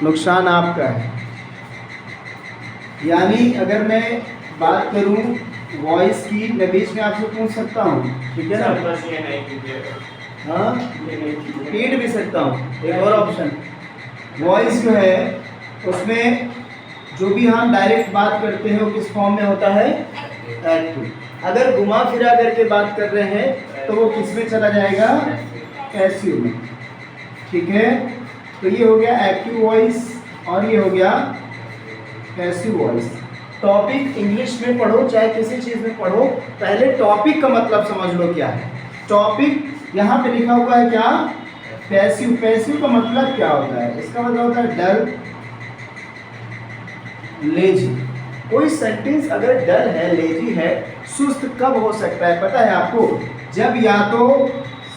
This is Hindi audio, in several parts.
नुकसान आपका है। यानी अगर मैं बात करूं वॉइस की, मैं बीच में आपसे पूछ सकता हूं, ठीक है ना? हाँ, रिपीट भी सकता हूं। एक और ऑप्शन, वॉइस जो है उसमें जो भी हम डायरेक्ट बात करते हैं वो किस फॉर्म में होता है? एक्टिव। अगर घुमा फिरा करके बात कर रहे हैं तो वो किस में चला जाएगा? पैसिव में। ठीक है, तो ये हो गया एक्टिव वॉइस और ये हो गया पैसिव वॉइस। टॉपिक इंग्लिश में पढ़ो चाहे किसी चीज में पढ़ो, पहले टॉपिक का मतलब समझ लो क्या है। टॉपिक यहाँ पे लिखा हुआ है क्या? पैसिव। पैसिव का मतलब क्या होता है? इसका मतलब होता है डल, लेजी। कोई सेंटेंस अगर डल है, लेजी है, सुस्त कब हो सकता है पता है आपको? जब या तो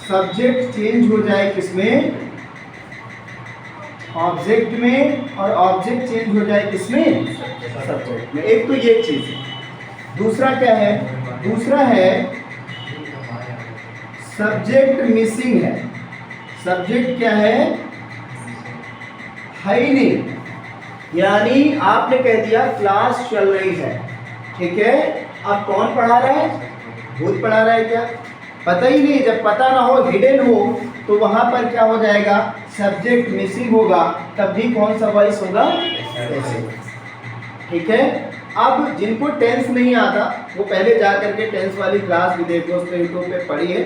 सब्जेक्ट चेंज हो जाए किसमें? ऑब्जेक्ट में, और ऑब्जेक्ट चेंज हो जाए किसमें? सब्जेक्ट में। एक तो ये चीज है। दूसरा क्या है? दूसरा है सब्जेक्ट मिसिंग है। सब्जेक्ट क्या है? ही नहीं। यानी आपने कह दिया क्लास चल रही है, ठीक है, अब कौन पढ़ा रहा है? भूत पढ़ा रहा है क्या? पता ही नहीं। जब पता ना हो, हिडन हो, तो वहां पर क्या हो जाएगा? सब्जेक्ट मिसिंग होगा, तब भी कौन सा वॉइस होगा? ठीक है। अब जिनको टेंस नहीं आता वो पहले जा करके टेंस वाली क्लास भी देखो, उस पर यूट्यूब पे पढ़िए,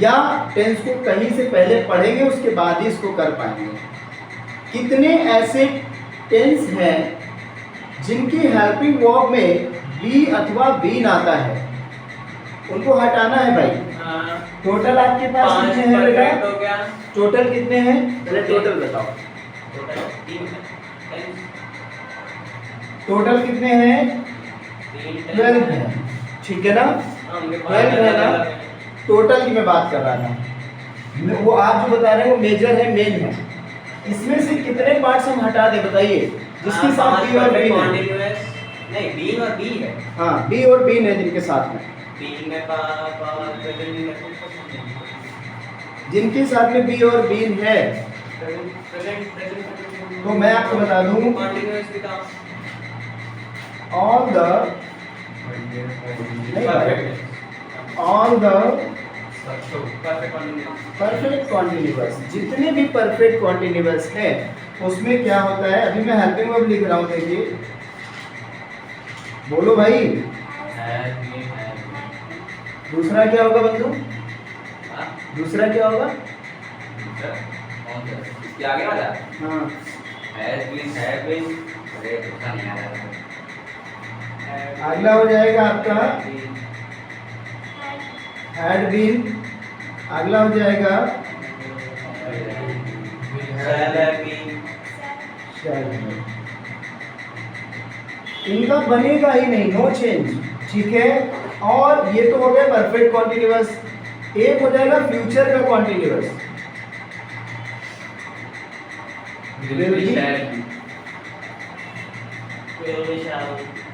या टेंस को कहीं से पहले पढ़ेंगे उसके बाद ही इसको कर पाएंगे। कितने ऐसे टेंस हैं जिनकी हेल्पिंग वर्ब में बी अथवा बीन आता है, उनको हटाना है भाई। टोटल आपके पास कितने हैं बेटा? टोटल कितने हैं? पहले टोटल बताओ। टोटल कितने हैं? 12 है, ठीक है ना? 12 है ना? टोटल की मैं बात कर रहा था। वो आप जो बता रहे हैं वो मेजर है, मेन है। इसमें से कितने पार्ट्स हम हटा दे बताइए? जिसके साथ बी और बी है। नहीं, बी और बी है। हाँ, बी और बी है जिनके साथ में, जिनके साथ में बी और बीन है, तो मैं आपको बता दूं ऑल द परफेक्ट कॉन्टिन्यूअस, जितने भी परफेक्ट कॉन्टिन्यूअस है उसमें क्या होता है? अभी मैं हेल्पिंग वर्ब लिख रहा हूं, देखिए, बोलो भाई। दूसरा क्या होगा बंधु? दूसरा क्या होगा? इसके आगे वाला? हाँ, अगला हो जाएगा आपका हैड बीन। अगला हो जाएगा शैल बीन। इनका बनेगा ही नहीं, नो चेंज, ठीक है। और ये तो हो गया परफेक्ट कॉन्टिन्यूअस। एक हो जाएगा फ्यूचर का कॉन्टिन्यूअस।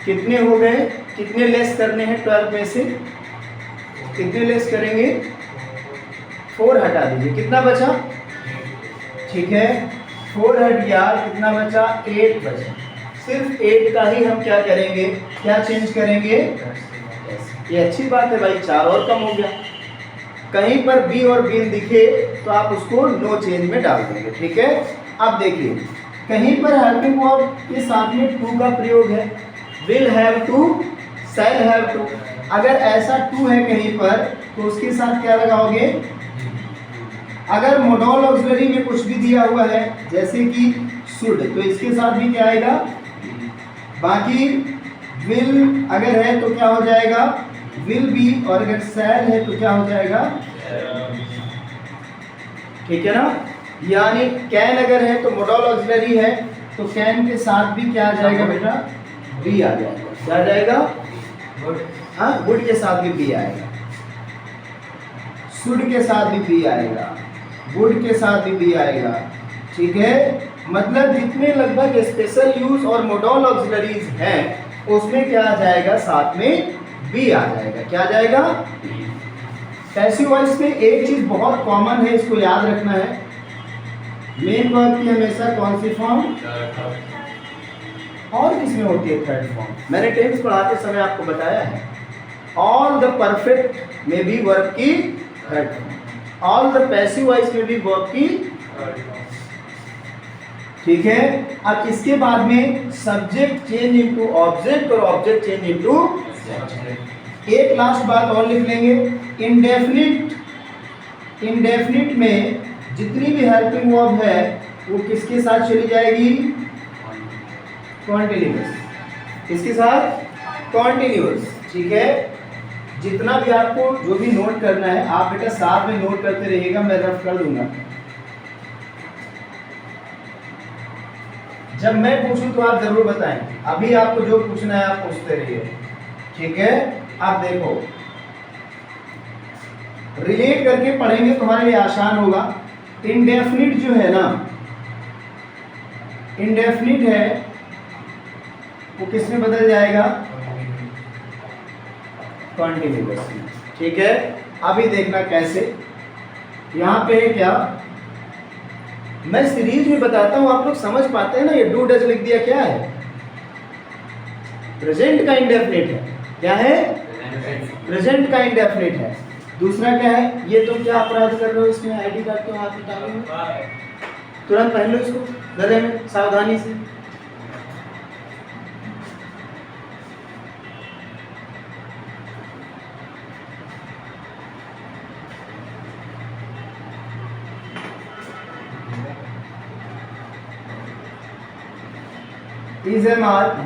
कितने हो गए? कितने लेस करने हैं 12 में से? कितने लेस करेंगे? 4 हटा दीजिए, कितना बचा? ठीक है, 4 हट गया, कितना बचा? 8 बचा। सिर्फ 8 का ही हम क्या करेंगे? क्या चेंज करेंगे? ये अच्छी बात है भाई, 4 और कम हो गया। कहीं पर बी और बीन दिखे तो आप उसको नो चेंज में डाल देंगे, ठीक है। अब देखिए, कहीं पर हेल्पिंग वर्ब के साथ में टू का प्रयोग है, will have to, shall have to. अगर ऐसा टू है कहीं पर तो उसके साथ क्या लगाओगे? अगर मोडल ऑक्सिलरी में कुछ भी दिया हुआ है जैसे कि शुड, तो इसके साथ भी क्या आएगा? बाकी विल अगर है तो क्या हो जाएगा? Will be. और अगर शैल है तो क्या हो जाएगा? ठीक है ना। यानी कैन अगर है तो मोडल ऑक्सिलरी है तो कैन के साथ भी क्या आ जाएगा बेटा? बी आ जाएगा। क्या आ जाएगा? हाँ, वुड के साथ भी बी आएगा, शुड के साथ भी बी आएगा, वुड के साथ भी बी आएगा, ठीक है। मतलब जितने लगभग स्पेशल यूज और मोडल ऑक्सिलरीज हैं उसमें क्या आ जाएगा? साथ में बी आ जाएगा। क्या आ जाएगा? पैसिव वॉइस में एक चीज बहुत कॉमन है, इसको याद रखना है। मेन वर्ब की हमेशा कौन सी फॉर्म, और किसमें होती है थर्ड फॉर्म? मैंने टेंस पढ़ाते समय आपको बताया है, ऑल द परफेक्ट में भी वर्ब की third form, all the passive voice में भी वर्ब की, ठीक है। अब इसके बाद में सब्जेक्ट चेंज इनटू ऑब्जेक्ट और ऑब्जेक्ट चेंज इनटू सब्जेक्ट। एक लास्ट बात और लिख लेंगे, इंडेफिनिट, इंडेफिनिट में जितनी भी हेल्पिंग वर्ब है वो किसके साथ चली जाएगी? कॉन्टिन्यूअस। किसके साथ? कॉन्टिन्यूअस, ठीक है। जितना भी आपको जो भी नोट करना है आप बेटा साथ में नोट करते रहिएगा, मैं रफ कर दूंगा। जब मैं पूछूं तो आप जरूर बताएं, अभी आपको जो पूछना है आप पूछते रहिए, ठीक है। आप देखो, रिलेट करके पढ़ेंगे तुम्हारे लिए आसान होगा। इंडेफिनिट जो है ना, इंडेफिनिट है वो किस में बदल जाएगा? कॉन्टिन्यूअस, ठीक है। अभी देखना कैसे, यहाँ पे है क्या, मैं सीरीज में बताता हूँ, आप लोग समझ पाते हैं ना। ये डू डज लिख दिया, क्या है? प्रेजेंट का इंडेफिनिट है। क्या है? प्रेजेंट का इंडेफिनिट है। दूसरा क्या है? ये तुम क्या अपराध कर रहे हो इसमें? आईडी कार्ड तो हाथ उठाओ, तुरंत पहन लो इसको गले में सावधानी से।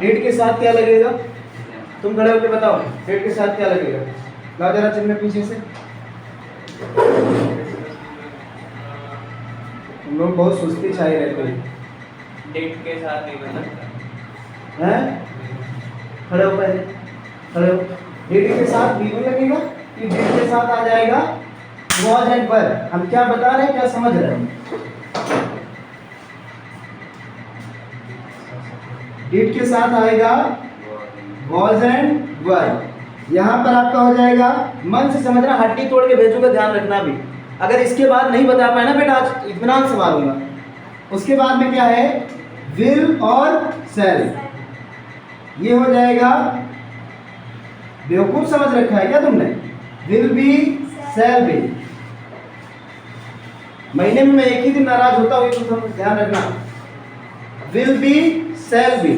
डेट के साथ क्या लगेगा? तुम खड़े होकर बताओ, डेट के साथ क्या लगेगा? लाओ जरा चिन्ह पीछे से। तुम लोग बहुत सुस्ती छाई रहते हो। डेट के साथ नहीं बन सकता हैं? खड़े हो पहले, खड़े हो। डेट के साथ भी लगेगा कि डेट के साथ आ जाएगा वॉज एंड वर? हम क्या बता रहे हैं, क्या समझ रहे हैं? डेट के साथ आएगा वॉज एंड वर। यहाँ पर आपका हो जाएगा, मन से समझना, हड्डी तोड़ के भेजूंगा, ध्यान रखना भी। अगर इसके बाद नहीं बता पाए ना बेटा, आज इत्मीनान से मारूंगा। उसके बाद में क्या है? विल और सेल। ये हो जाएगा, बेवकूफ समझ रखा है क्या तुमने? Will be, shall be. महीने में मैं एक ही दिन नाराज होता हूँ, तो ध्यान रखना। विल बी, सेल बी,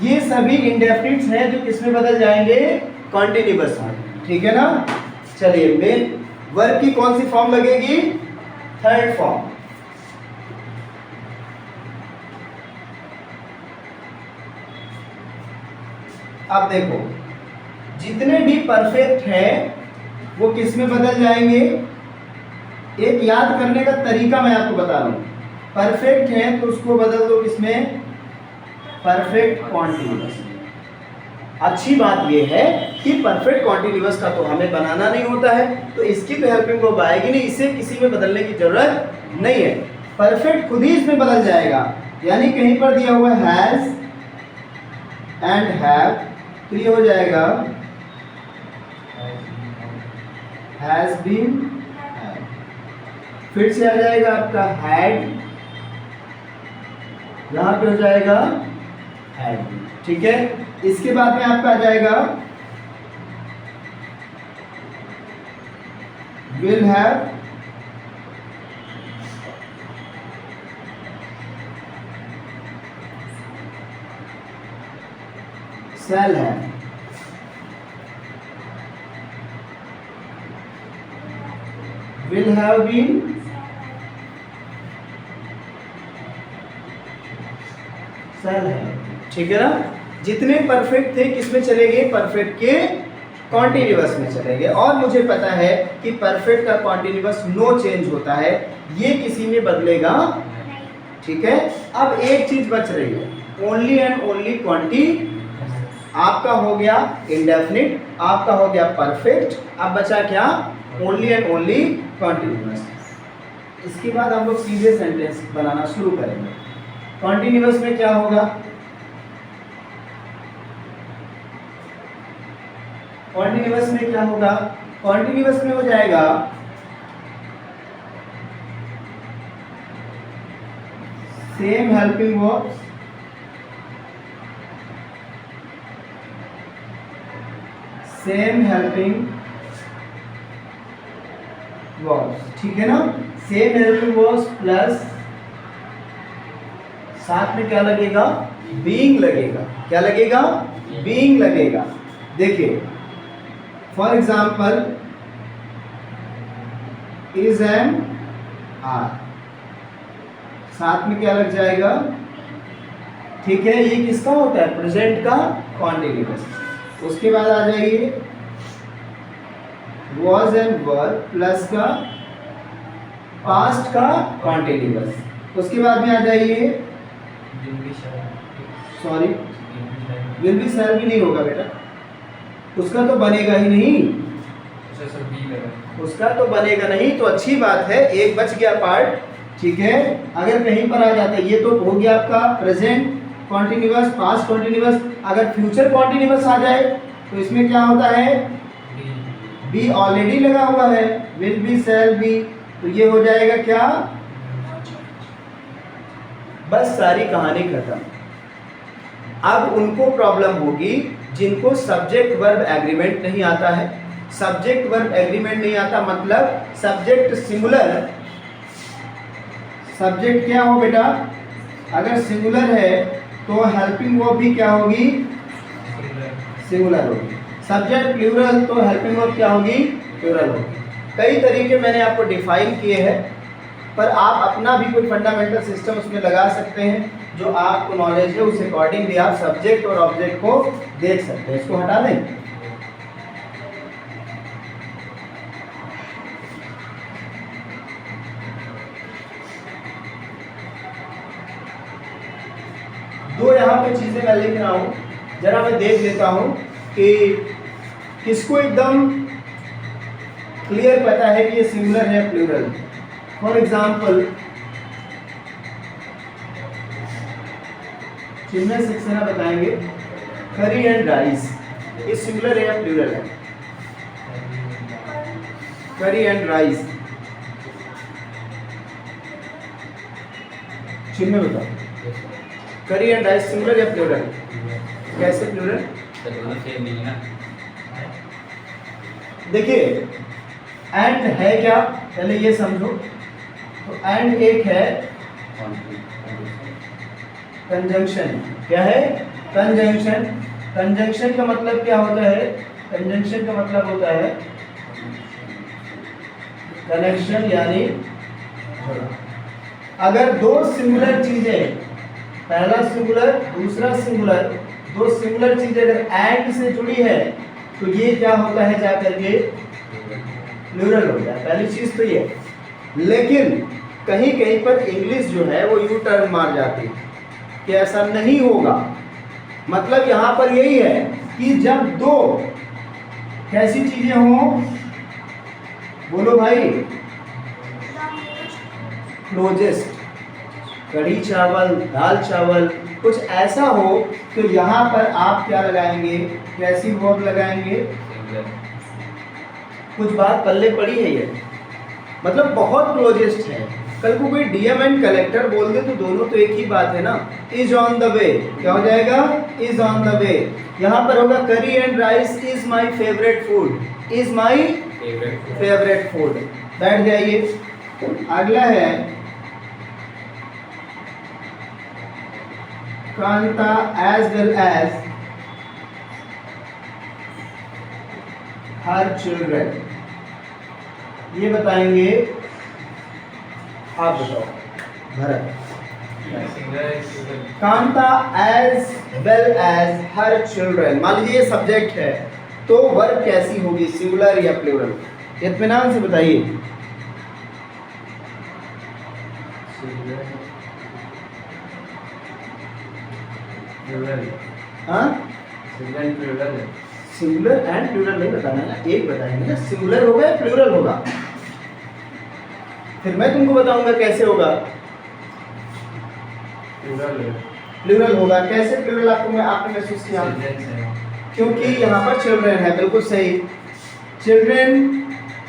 ये सभी इंडेफिनिट्स हैं जो किसमें बदल जाएंगे? कॉन्टिन्यूअस में, ठीक है ना। चलिए, मेन वर्ब की कौन सी फॉर्म लगेगी? Third form. अब देखो, जितने भी परफेक्ट हैं वो किसमें बदल जाएंगे? एक याद करने का तरीका मैं आपको बता रहा हूं। परफेक्ट है तो उसको बदल दो किसमें? Perfect continuous. अच्छी बात यह है कि परफेक्ट कॉन्टिन्यूअस का तो हमें बनाना नहीं होता है, तो इसकी तो हेल्पिंग वर्ब आएगी नहीं, इसे किसी में बदलने की जरूरत नहीं है। परफेक्ट खुद ही इसमें बदल जाएगा। यानी कहीं पर दिया हुआ हैज एंड हैव, तो ये हो जाएगा हैज बीन। फिर से आ जाएगा आपका हैड, यहां पे हो जाएगा हैड, ठीक है। इसके बाद में आपका आ जाएगा will have, shall have, will have been, shall have, ठीक है ना। जितने परफेक्ट थे किसमें चले गए? परफेक्ट के कॉन्टिन्यूअस में चले गए। और मुझे पता है कि परफेक्ट का कॉन्टिन्यूअस नो चेंज होता है, ये किसी में बदलेगा, ठीक है। अब एक चीज बच रही है, ओनली एंड ओनली क्वांटिटी। आपका हो गया इंडेफिनिट, आपका हो गया परफेक्ट, अब बचा क्या? Only and only continuous. इसके बाद हम लोग सीधे सेंटेंस बनाना शुरू करेंगे। कॉन्टिन्यूअस में क्या होगा? कॉन्टिन्यूअस में क्या होगा? कॉन्टिन्यूअस में हो जाएगा same helping verbs, same helping verbs, ठीक है ना। सेम हेल्पिंग वर्ब्स प्लस साथ में क्या लगेगा, बीइंग लगेगा। क्या लगेगा, बीइंग लगेगा। देखिए for example is am are, साथ में क्या लग जाएगा, ठीक है। ये किसका होता है, प्रेजेंट का कॉन्टिन्यूअस। उसके बाद आ जाइए वॉज एंड वर प्लस का पास्ट का कॉन्टिन्यूअस। उसके बाद में आ जाइए, सॉरी विल बी शैल भी नहीं होगा बेटा, उसका तो बनेगा ही नहीं, उसका तो बनेगा नहीं। तो अच्छी बात है, एक बच गया पार्ट, ठीक है। अगर कहीं पर आ जाता है, ये तो हो गया आपका प्रेजेंट कॉन्टिन्यूअस, पास्ट कॉन्टिन्यूअस। अगर फ्यूचर कॉन्टिन्यूअस आ जाए तो इसमें क्या होता है, बी ऑलरेडी लगा हुआ है, विल बी शैल बी, तो ये हो जाएगा क्या, बस सारी कहानी खत्म। अब उनको प्रॉब्लम होगी जिनको सब्जेक्ट वर्ब एग्रीमेंट नहीं आता है। सब्जेक्ट वर्ब एग्रीमेंट नहीं आता मतलब सब्जेक्ट सिंगुलर, सब्जेक्ट क्या हो बेटा, अगर सिंगुलर है तो हेल्पिंग वर्ब भी क्या होगी, सिंगुलर होगी। सब्जेक्ट प्लूरल तो हेल्पिंग वर्ब क्या होगी, प्लूरल होगी। कई तरीके मैंने आपको डिफाइन किए हैं, पर आप अपना भी कोई फंडामेंटल सिस्टम उसमें लगा सकते हैं, जो आपको नॉलेज है उस अकॉर्डिंग भी आप सब्जेक्ट और ऑब्जेक्ट को देख सकते हैं। इसको हटा दें। दो यहाँ पे चीजें मैं लिख रहा हूँ, जरा मैं देख लेता हूँ कि किसको एकदम क्लियर पता है कि ये सिंगुलर है प्लूरल। फॉर एग्जाम्पल चिन्ह सक्सेना बताएंगे, करी एंड राइस, ये सिंगुलर है या प्लूरल है, करी एंड राइस, चिन्ह बताओ, करी एंड राइस सिंगुलर या प्लूरल, कैसे प्लूरल, देखिए एंड है क्या, पहले ये समझो। तो एंड एक है कंजंक्शन, क्या है, कंजंक्शन। कंजंक्शन का मतलब क्या होता है, कंजंक्शन का मतलब होता है कनेक्शन, यानी अगर दो सिंगुलर चीजें, पहला सिंगुलर दूसरा सिंगुलर, दो सिंगुलर चीजें अगर एंड से जुड़ी है तो ये क्या होता है, जाकर के प्लूरल हो गया। पहली चीज तो ये। लेकिन कहीं कहीं पर इंग्लिश जो है वो यू टर्न मार जाती है कि ऐसा नहीं होगा। मतलब यहाँ पर यही है कि जब दो कैसी चीजें हों, बोलो भाई, क्लोजेस्ट, कढ़ी चावल, दाल चावल, कुछ ऐसा हो तो यहाँ पर आप क्या लगाएंगे, कैसी वर्ब लगाएंगे। कुछ बात पल्ले पड़ी है ये, मतलब बहुत क्लोजेस्ट है। कल को कोई डीएम एंड कलेक्टर बोल दे तो दोनों तो एक ही बात है ना। इज ऑन द वे, क्या हो जाएगा, इज ऑन द वे। यहाँ पर होगा curry and rice is my favourite food, is my favourite food. बैठ जाइए। अगला है Kanta as well as her children, ये बताएंगे आप, बताओ Bharat. Kanta as well as her children, मान लीजिए ये सब्जेक्ट है तो वर्ब कैसी होगी, सिंगुलर या प्लूरल, इत्मीनान से बताइए। हाँ, सिंगुलर एंड प्लूरल नहीं बताना है, एक बताएंगे ना, सिंगुलर होगा या प्लूरल होगा, फिर मैं तुमको बताऊंगा कैसे होगा। प्लूरल होगा। कैसे प्लूरल आपको आपने महसूस किया, क्योंकि यहाँ पर चिल्ड्रन है, बिल्कुल सही। चिल्ड्रन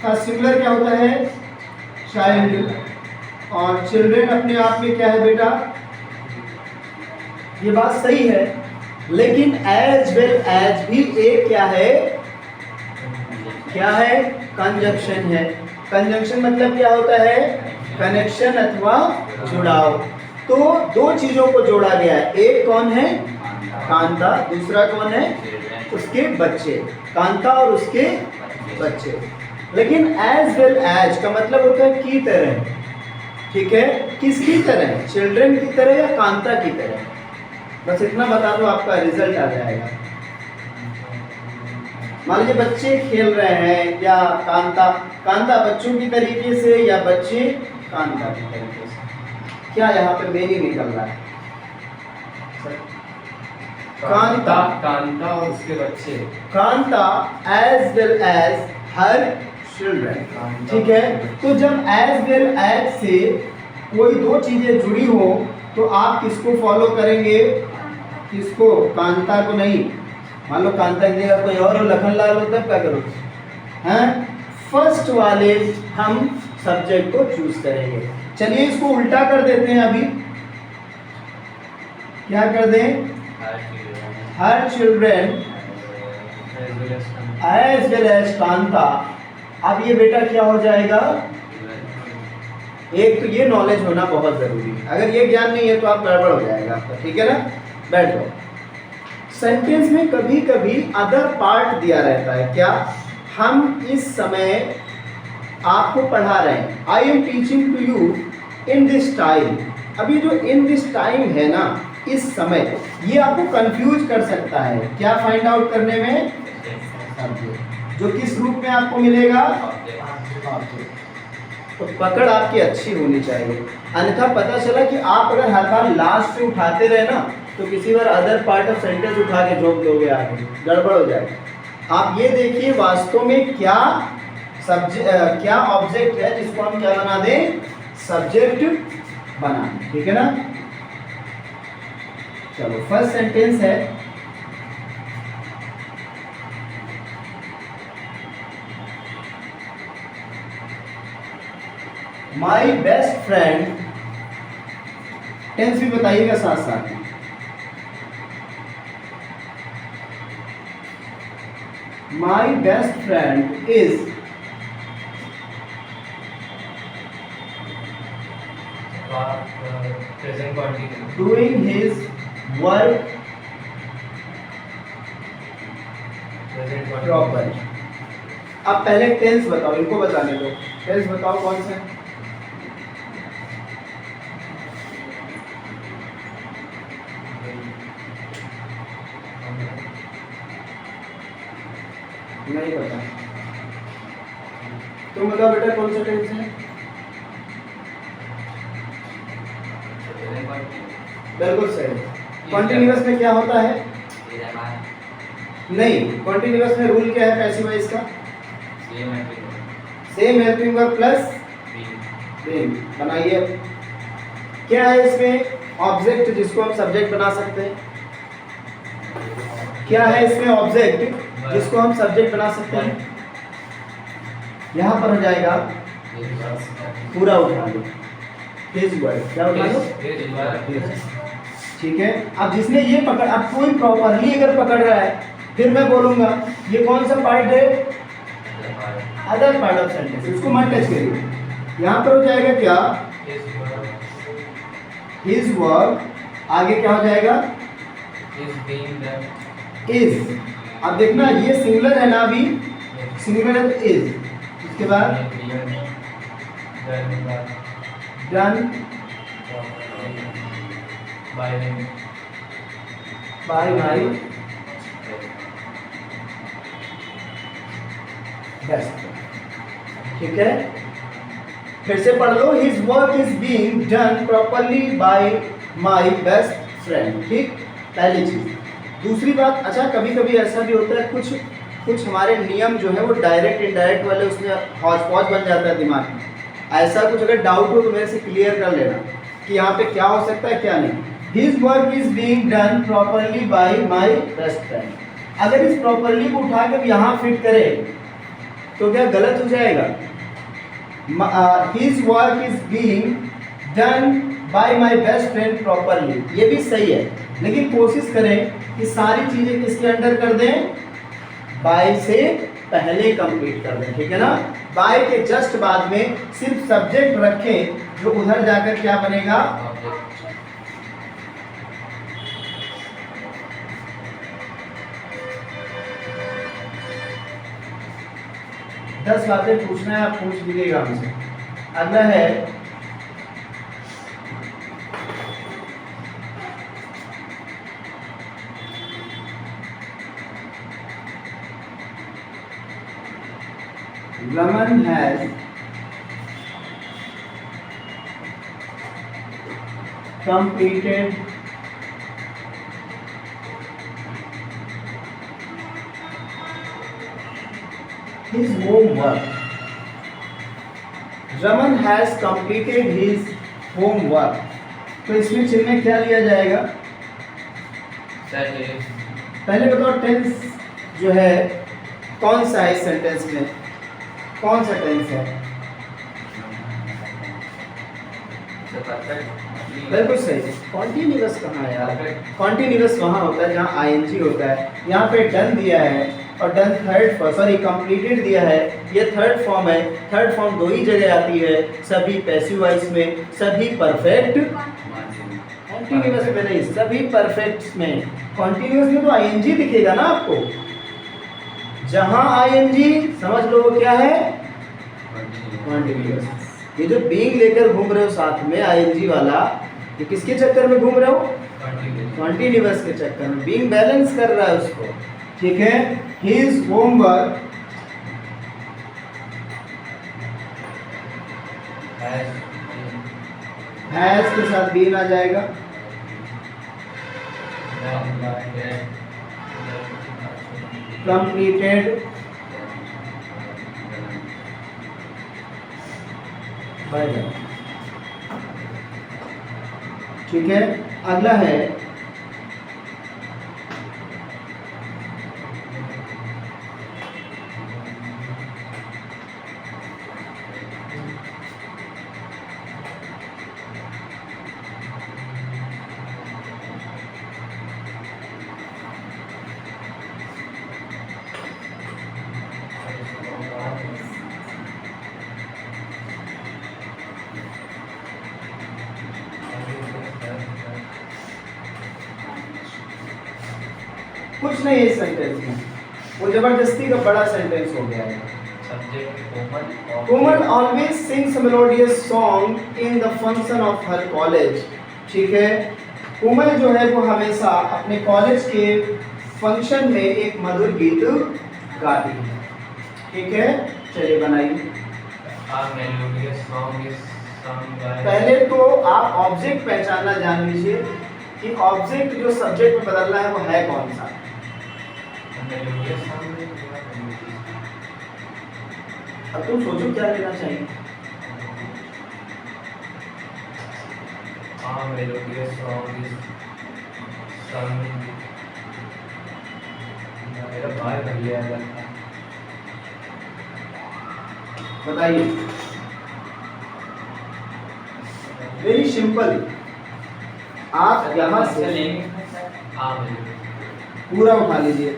का सिंगुलर क्या होता है, चाइल्ड, और चिल्ड्रन अपने आप में क्या है बेटा, ये बात सही है, लेकिन एज वेल एज भी एक क्या है, क्या है, कंजंक्शन है। कंजंक्शन मतलब क्या होता है, कनेक्शन अथवा जुड़ाव। तो दो चीजों को जोड़ा गया है, एक कौन है, कांता, दूसरा कौन है, उसके बच्चे, कांता और उसके बच्चे। लेकिन एज वेल एज का मतलब होता है की तरह, ठीक है, किसकी तरह, चिल्ड्रन की तरह या कांता की तरह। बस इतना बता दो, आपका रिजल्ट आ जाएगा। मान लीजिए बच्चे खेल रहे हैं, या कांता कांता बच्चों की तरीके से या बच्चे कांता की तरीके से, क्या यहाँ पे मेरी निकल रहा है, कांता, कांता और उसके बच्चे, Kanta as well as her children, ठीक है। तो जब एज वेल एज से कोई दो चीजें जुड़ी हो तो आप किसको फॉलो करेंगे, किसको, कांता को नहीं। मान लो कांता की जगह कोई और हो, लखनलाल हो, तब क्या करोगे, हैं, फर्स्ट वाले हम सब्जेक्ट को चूज करेंगे। चलिए इसको उल्टा कर देते हैं अभी, क्या कर दें, her children as well as Kanta. अब ये बेटा क्या हो जाएगा, एक तो ये नॉलेज होना बहुत जरूरी है, अगर ये ज्ञान नहीं है तो आप गड़बड़ हो जाएगा आपका, ठीक है ना। बैठ जाओ। सेंटेंस में कभी कभी अदर पार्ट दिया रहता है, क्या, हम इस समय आपको पढ़ा रहे हैं, I am teaching to you in this time. अभी जो इन दिस टाइम है ना, इस समय, ये आपको कंफ्यूज कर सकता है, क्या फाइंड आउट करने में, जो किस रूप में आपको मिलेगा, तो पकड़ आपकी अच्छी होनी चाहिए, अन्यथा पता चला कि आप अगर हर बार लास्ट से उठाते रहे ना, तो किसी बार अदर पार्ट ऑफ सेंटेंस उठा के झोंक दोगे, आगे गड़बड़ हो जाएगा। आप ये देखिए वास्तव में क्या सब्जेक्ट, क्या ऑब्जेक्ट है जिसको हम क्या बना दें, सब्जेक्ट बना दें, ठीक है ना। चलो फर्स्ट सेंटेंस है, माई बेस्ट फ्रेंड, टेंस भी बताइएगा साथ साथ में। माई best friend is present continue, doing his work present proper. अब पहले टेंस बताओ, इनको बताने दो, टेंस बताओ कौन सा है, नहीं पता, तुम बताओ बेटा कौन सा टेंस है। बिल्कुल सही। कॉन्टिन्यूअस में क्या होता है, नहीं, कॉन्टिन्यूअस में रूल क्या है पैसिव वॉइस का, same helping verb plus being. बनाइए, क्या है इसमें ऑब्जेक्ट जिसको हम सब्जेक्ट बना सकते हैं, क्या है इसमें ऑब्जेक्ट जिसको हम सब्जेक्ट बना सकते हैं, यहाँ पर हो जाएगा पूरा उठा लो, हिज वर्ड, क्या उठा लो, ठीक है। अब जिसने ये पकड़, अब कोई प्रॉपरली अगर पकड़ रहा है, फिर मैं बोलूंगा ये कौन सा पार्ट है, अदर पार्ट ऑफ सेंटेंस, उसको मत टच करिए। यहाँ पर हो जाएगा क्या, हिज वर्क, आगे क्या हो जाएगा, इज। अब देखना ये सिंगुलर है ना, अभी सिंगुलर है तो इज, उसके बाद डन बाय माई बेस्ट, ठीक है। फिर से पढ़ लो, his work is being done properly by my best friend, ठीक, पहली चीज। दूसरी बात, अच्छा कभी कभी ऐसा भी होता है, कुछ हमारे नियम जो है वो डायरेक्ट इनडायरेक्ट वाले उसमें हौच पौच बन जाता है दिमाग में। ऐसा कुछ अगर डाउट हो तो मेरे से क्लियर कर लेना कि यहाँ पे क्या हो सकता है क्या नहीं। His work is being done properly by my best friend, अगर इस प्रॉपरली को उठा कर यहाँ फिट करें तो क्या गलत हो जाएगा। His work is being done by my best friend properly, ये भी सही है, लेकिन कोशिश करें कि सारी चीजें किसके अंडर कर दें, बाय से पहले कंप्लीट कर दें, ठीक है ना। बाय के जस्ट बाद में सिर्फ सब्जेक्ट रखें, जो उधर जाकर क्या बनेगा, दस बातें पूछना है, आप पूछ लीजिएगा हमसे। अगला है Raman has completed his homework. Raman has completed his homework. तो इसमें चिन्ह में क्या लिया जाएगा, पहले बताओ टेंस जो है कौन सा है इस सेंटेंस में, कौन सा टेंस है, बिल्कुल सही। कॉन्टिन्यूअस कहाँ है यार, कॉन्टिन्यूअस वहाँ होता है जहाँ आईएनजी होता है, यहाँ पे डन दिया है और डन थर्ड सॉरी कंप्लीटेड दिया है, ये थर्ड फॉर्म है। थर्ड फॉर्म दो ही जगह आती है, सभी पैसिव वॉइस में, सभी परफेक्ट कॉन्टिन्यूअस में नहीं, सभी परफेक्ट में। कॉन्टिन्यूअस में तो आईएनजी दिखेगा ना आपको, जहां आईएनजी समझ लो वो क्या है, कॉन्टिन्यूअस। ये जो बीइंग लेकर घूम रहे हो साथ में आईएनजी वाला, ये किसके चक्कर में घूम रहे हो, कॉन्टिन्यूअस के चक्कर में। बीइंग बैलेंस कर रहा है उसको, ठीक है। हिज होमवर्क हैज के साथ बीन आ जाएगा, completed by them, ठीक है। अगला है कुछ नहीं है इस सेंटेंस में, वो जबरदस्ती का बड़ा सेंटेंस हो गया है। Komal always sings melodious song in the function of her college, ठीक है। कोमल जो है वो हमेशा अपने कॉलेज के फंक्शन में एक मधुर गीत गाती है, ठीक है। चलिए बनाइए। पहले तो आप ऑब्जेक्ट पहचानना जान लीजिए कि ऑब्जेक्ट जो सब्जेक्ट में बदलना है वो है कौन सा। अब तुम सोचो क्या लेना चाहिए। बताइए, वेरी सिंपल। आप यहाँ से पूरा उठा लीजिए।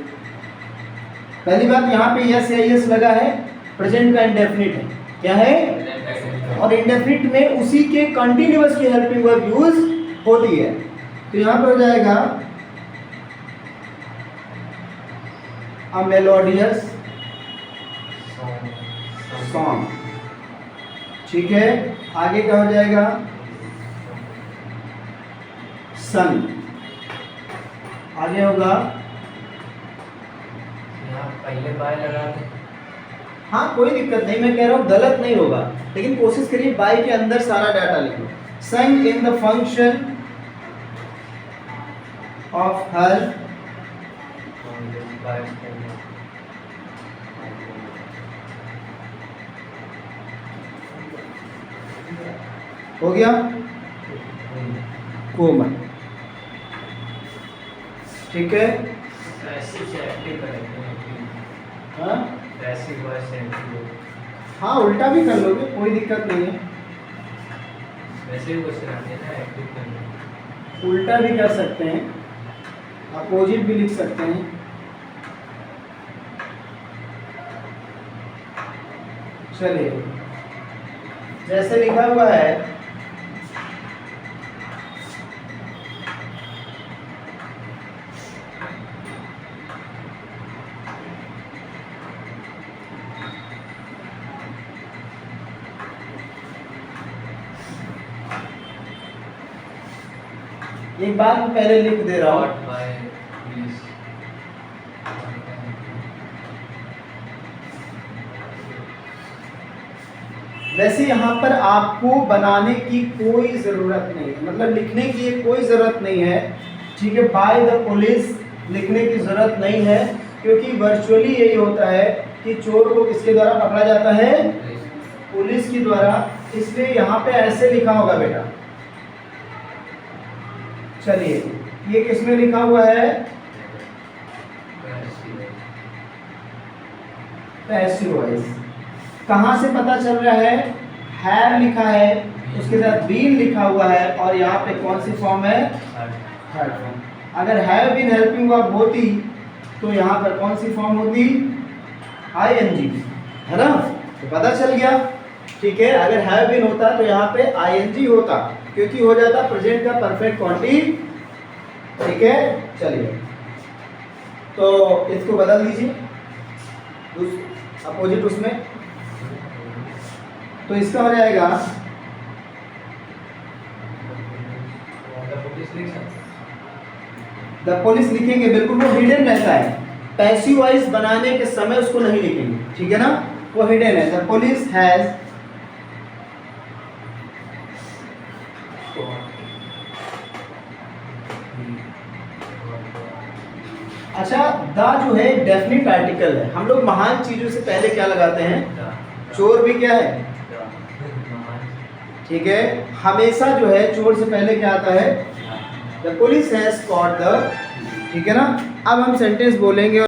पहली बात, यहाँ पे यस या यस लगा है, प्रेजेंट का इंडेफिनिट है, क्या है, और इंडेफिनिट में उसी के कंटिन्यूअस की हेल्पिंग वर्ब यूज होती है। तो यहाँ पे हो जाएगा अ मेलोडियस सॉन्ग, ठीक है। आगे क्या हो जाएगा, सन। आगे होगा, पहले बाय लगा दे। हाँ कोई दिक्कत नहीं, मैं कह रहा हूँ गलत नहीं होगा, लेकिन कोशिश करिए बाय के अंदर सारा डाटा लिखो। संग इन द फंक्शन ऑफ हर हो गया, कोमल, ठीक है। हाँ हाँ, उल्टा भी कर लोगे, कोई दिक्कत नहीं है। वैसे भी क्वेश्चन आते हैं ना एक्टिव करने। उल्टा भी कर सकते हैं, अपोजिट भी लिख सकते हैं। चलिए, जैसे लिखा हुआ है एक बार मैं पहले लिख दे रहा हूँ। Taught by police। वैसे यहाँ पर आपको बनाने की कोई ज़रूरत नहीं है, मतलब लिखने की कोई ज़रूरत नहीं है, ठीक है। बाय द पुलिस लिखने की ज़रूरत नहीं है, क्योंकि वर्चुअली यही होता है कि चोर को किसके द्वारा पकड़ा जाता है? पुलिस के द्वारा। इसलिए यहाँ पे ऐसे लिखा होगा बेटा। चलिए, ये किसमें लिखा हुआ है? Passive voice. कहाँ से पता चल रहा है? हैव लिखा है, उसके साथ बीन लिखा हुआ है, और यहाँ पे कौन सी फॉर्म है? Third form. अगर हैव बीन हेल्पिंग वर्ब होती तो यहाँ पर कौन सी फॉर्म होती? आईएनजी, है ना? तो पता चल गया, ठीक है। अगर हैव बीन होता तो यहाँ पे आईएनजी होता, क्योंकि हो जाता प्रेजेंट का परफेक्ट क्वांटिटी, ठीक है। चलिए, तो इसको बदल दीजिए अपोजिट उसमें, तो इसका हो जाएगा द पुलिस लिखेंगे, बिल्कुल वो हिडन रहता है। पैसिव वॉइस बनाने के समय उसको नहीं लिखेंगे, ठीक है ना, वो हिडन है। द पुलिस हैज, अच्छा, द जो है डेफिनेट आर्टिकल है। हम लोग महान चीजों से पहले क्या लगाते हैं? चोर भी क्या है? ठीक है, हमेशा जो है चोर से पहले क्या आता है? The police has caught the, ठीक है ना। अब हम सेंटेंस बोलेंगे।